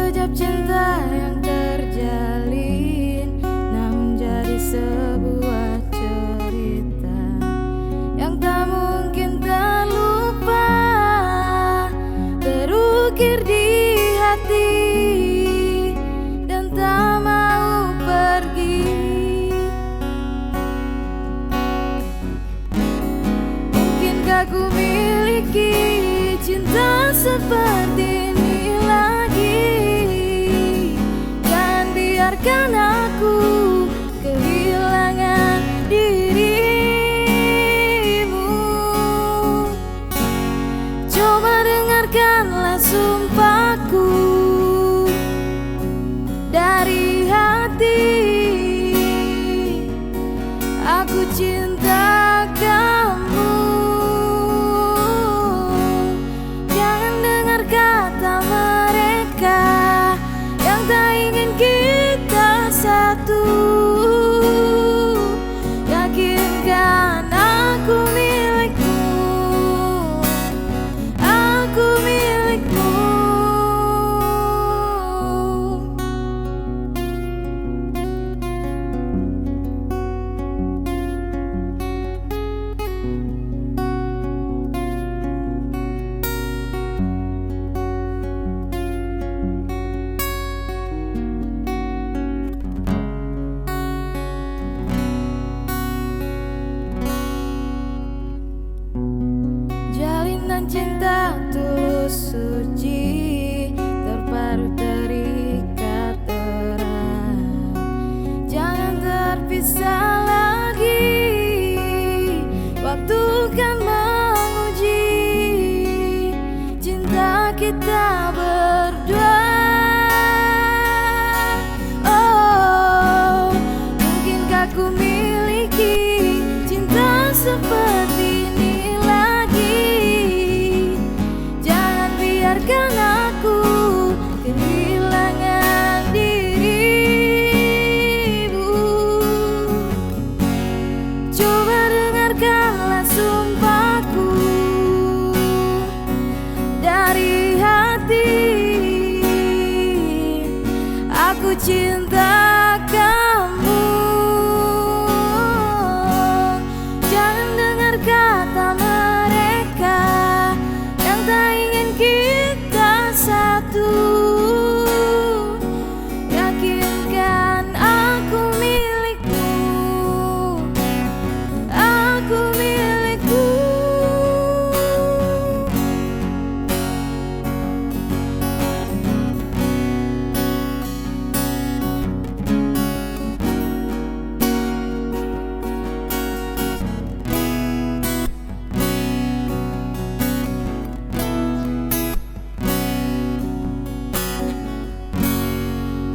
Sekejap cinta yang terjalin, namun jadi sebuah cerita yang tak mungkin terlupa, terukir di hati dan tak mau pergi. Mungkinkah ku miliki cinta seperti ini lagi? Jangan biarkan aku kehilangan dirimu. Coba dengarkanlah sumpahku dari hati. Aku cinta kamu. Jangan dengar kata mereka yang tak ingin kita satu. Yakinkan aku milikmu, aku milikmu. Jalinan cinta tulus suci, terparu terikat erat. Jangan terpisah lagi, waktu kan menguji cinta kita berdua. Oh, mungkinkah ku miliki cinta seperti ini lagi? Jangan biarkan aku kehilangan dirimu. Coba dengarkanlah sumpahku dari hati. Aku cinta kamu. Jangan dengar kata mereka yang tak ingin kita satu. Yakinkan aku milikmu, aku milikmu.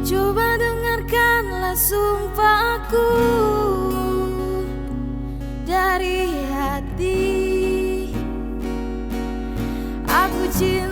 Coba dengarkanlah sumpahku dari hati. Aku cinta